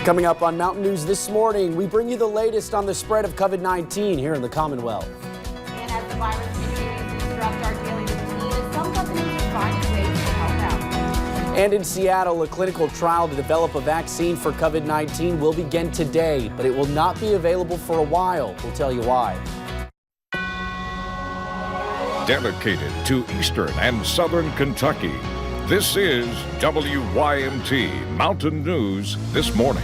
Coming up on Mountain News this morning, we bring you the latest on the spread of COVID-19 here in the Commonwealth. And as the virus continues to disrupt our daily routine, some companies are finding ways to help out. And in Seattle, a clinical trial to develop a vaccine for COVID-19 will begin today, but it will not be available for a while. We'll tell you why. Dedicated to Eastern and Southern Kentucky, this is WYMT Mountain News This Morning.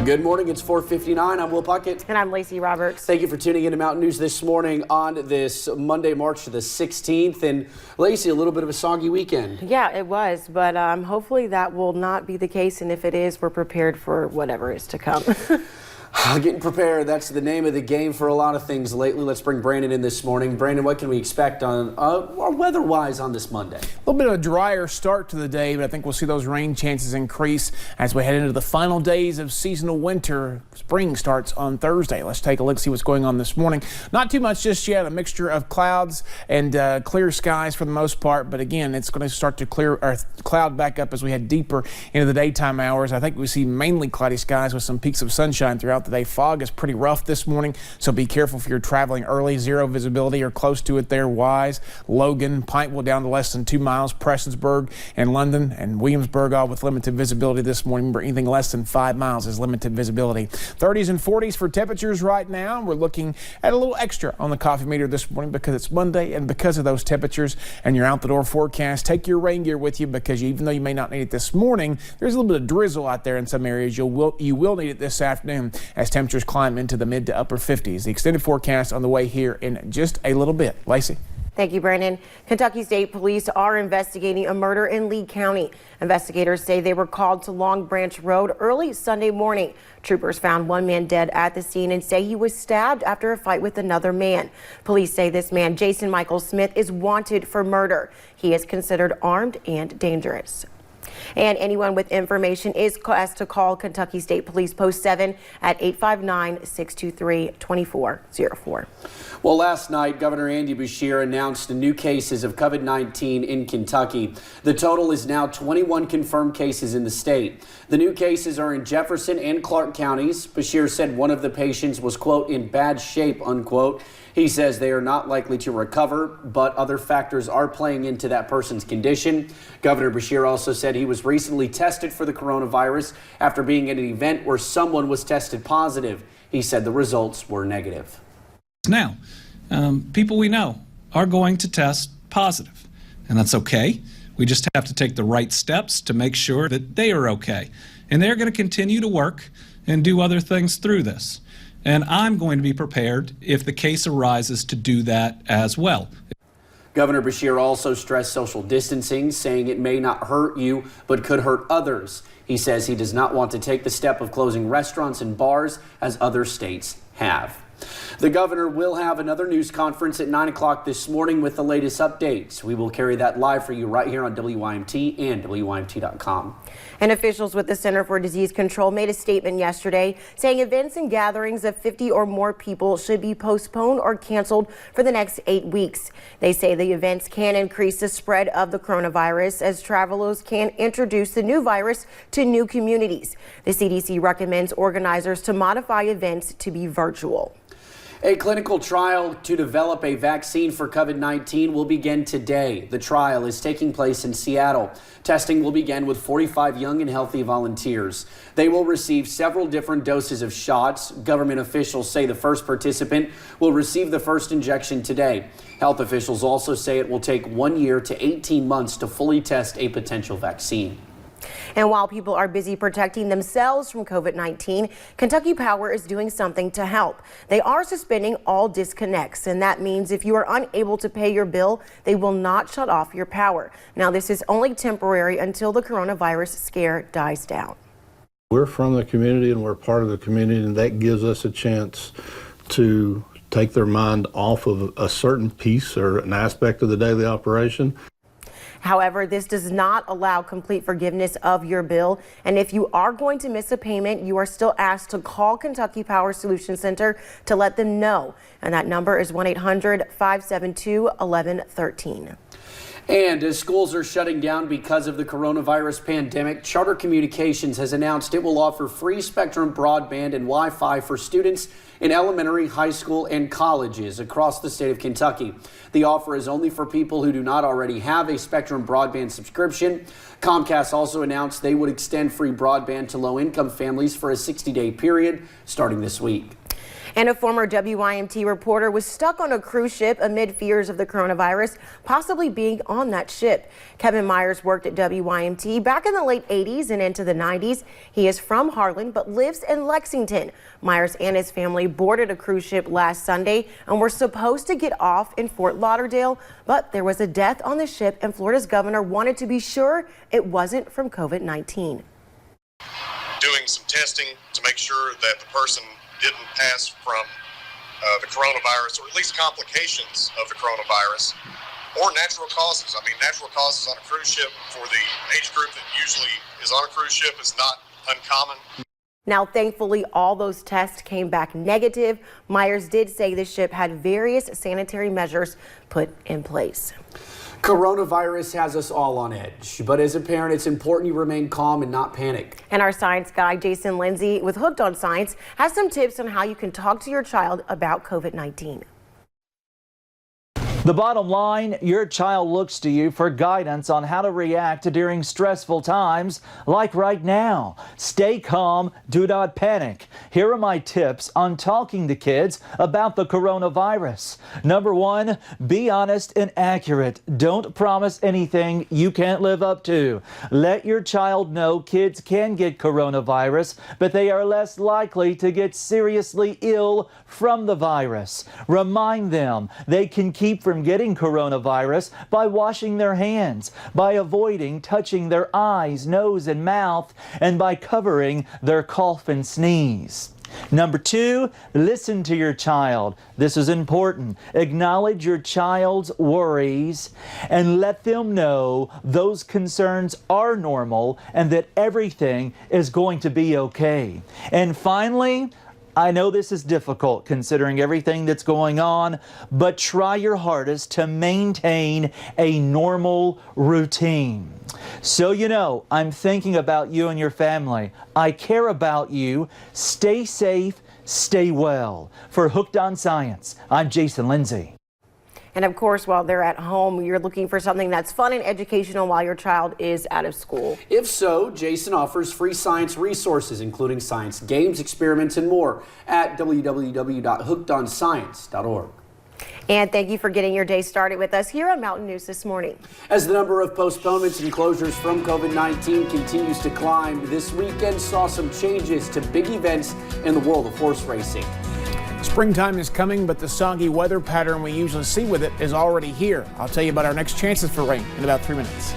Good morning, it's 4:59. I'm Will Puckett. And I'm Lacey Roberts. Thank you for tuning in to Mountain News This Morning on this Monday, March the 16th. And Lacey, a little bit of a soggy weekend. Yeah, it was, but hopefully that will not be the case. And if it is, we're prepared for whatever is to come. Getting prepared, that's the name of the game for a lot of things lately. Let's bring Brandon in this morning. Brandon, what can we expect on weather-wise on this Monday? A little bit of a drier start to the day, but I think we'll see those rain chances increase as we head into the final days of seasonal winter. Spring starts on Thursday. Let's take a look, see what's going on this morning. Not too much just yet, a mixture of clouds and clear skies for the most part, but again, it's going to start to cloud back up as we head deeper into the daytime hours. I think we see mainly cloudy skies with some peaks of sunshine throughout the day. Fog is pretty rough this morning, so be careful if you're traveling early. Zero visibility or close to it there. Wise, Logan, Pikeville down to less than 2 miles. Prestonsburg and London and Williamsburg all with limited visibility this morning. Remember, anything less than 5 miles is limited visibility. 30s and 40s for temperatures right now. We're looking at a little extra on the coffee meter this morning because it's Monday and because of those temperatures and your out the door forecast. Take your rain gear with you because even though you may not need it this morning, there's a little bit of drizzle out there in some areas. You will need it this afternoon as temperatures climb into the mid to upper 50s. The extended forecast on the way here in just a little bit. Lacey. Thank you, Brandon. Kentucky State Police are investigating a murder in Lee County. Investigators say they were called to Long Branch Road early Sunday morning. Troopers found one man dead at the scene and say he was stabbed after a fight with another man. Police say this man, Jason Michael Smith, is wanted for murder. He is considered armed and dangerous. And anyone with information is asked to call Kentucky State Police Post 7 at 859-623-2404. Well, last night, Governor Andy Beshear announced new cases of COVID-19 in Kentucky. The total is now 21 confirmed cases in the state. The new cases are in Jefferson and Clark counties. Beshear said one of the patients was, quote, in bad shape, unquote. He says they are not likely to recover, but other factors are playing into that person's condition. Governor Beshear also said he was recently tested for the coronavirus after being at an event where someone was tested positive. He said the results were negative. Now, people we know are going to test positive, and that's okay. We just have to take the right steps to make sure that they are okay. And they're going to continue to work and do other things through this. And I'm going to be prepared if the case arises to do that as well. Governor Beshear also stressed social distancing, saying it may not hurt you, but could hurt others. He says he does not want to take the step of closing restaurants and bars as other states have. The governor will have another news conference at 9 o'clock this morning with the latest updates. We will carry that live for you right here on WYMT and WYMT.com. And officials with the Center for Disease Control made a statement yesterday saying events and gatherings of 50 or more people should be postponed or canceled for the next 8 weeks. They say the events can increase the spread of the coronavirus as travelers can introduce the new virus to new communities. The CDC recommends organizers to modify events to be virtual. A clinical trial to develop a vaccine for COVID-19 will begin today. The trial is taking place in Seattle. Testing will begin with 45 young and healthy volunteers. They will receive several different doses of shots. Government officials say the first participant will receive the first injection today. Health officials also say it will take 1 year to 18 months to fully test a potential vaccine. And while people are busy protecting themselves from COVID-19, Kentucky Power is doing something to help. They are suspending all disconnects, and that means if you are unable to pay your bill, they will not shut off your power. Now, this is only temporary until the coronavirus scare dies down. We're from the community and we're part of the community, and that gives us a chance to take their mind off of a certain piece or an aspect of the daily operation. However, this does not allow complete forgiveness of your bill. And if you are going to miss a payment, you are still asked to call Kentucky Power Solutions Center to let them know. And that number is 1-800-572-1113. And as schools are shutting down because of the coronavirus pandemic, Charter Communications has announced it will offer free spectrum broadband and Wi-Fi for students in elementary, high school, and colleges across the state of Kentucky. The offer is only for people who do not already have a spectrum broadband subscription. Comcast also announced they would extend free broadband to low-income families for a 60-day period starting this week. And a former WYMT reporter was stuck on a cruise ship amid fears of the coronavirus possibly being on that ship. Kevin Myers worked at WYMT back in the late 80s and into the 90s. He is from Harlan but lives in Lexington. Myers and his family boarded a cruise ship last Sunday and were supposed to get off in Fort Lauderdale, but there was a death on the ship and Florida's governor wanted to be sure it wasn't from COVID-19. Doing some testing to make sure that the person didn't pass from the coronavirus, or at least complications of the coronavirus, or natural causes. I mean, natural causes on a cruise ship for the age group that usually is on a cruise ship is not uncommon. Now, thankfully, all those tests came back negative. Myers did say the ship had various sanitary measures put in place. Coronavirus has us all on edge, but as a parent, it's important you remain calm and not panic. And our science guy, Jason Lindsay, with Hooked on Science, has some tips on how you can talk to your child about COVID-19. The bottom line, your child looks to you for guidance on how to react during stressful times like right now. Stay calm, do not panic. Here are my tips on talking to kids about the coronavirus. Number one, be honest and accurate. Don't promise anything you can't live up to. Let your child know kids can get coronavirus, but they are less likely to get seriously ill from the virus. Remind them they can keep from getting coronavirus by washing their hands, by avoiding touching their eyes, nose, and mouth, and by covering their cough and sneeze. Number two, listen to your child. This is important. Acknowledge your child's worries and let them know those concerns are normal and that everything is going to be okay. And finally, I know this is difficult considering everything that's going on, but try your hardest to maintain a normal routine. So you know, I'm thinking about you and your family. I care about you. Stay safe, stay well. For Hooked on Science, I'm Jason Lindsay. And of course, while they're at home, you're looking for something that's fun and educational while your child is out of school. If so, Jason offers free science resources, including science games, experiments, and more at www.hookedonscience.org. And thank you for getting your day started with us here on Mountain News this morning. As the number of postponements and closures from COVID-19 continues to climb, this weekend saw some changes to big events in the world of horse racing. Springtime is coming, but the soggy weather pattern we usually see with it is already here. I'll tell you about our next chances for rain in about 3 minutes.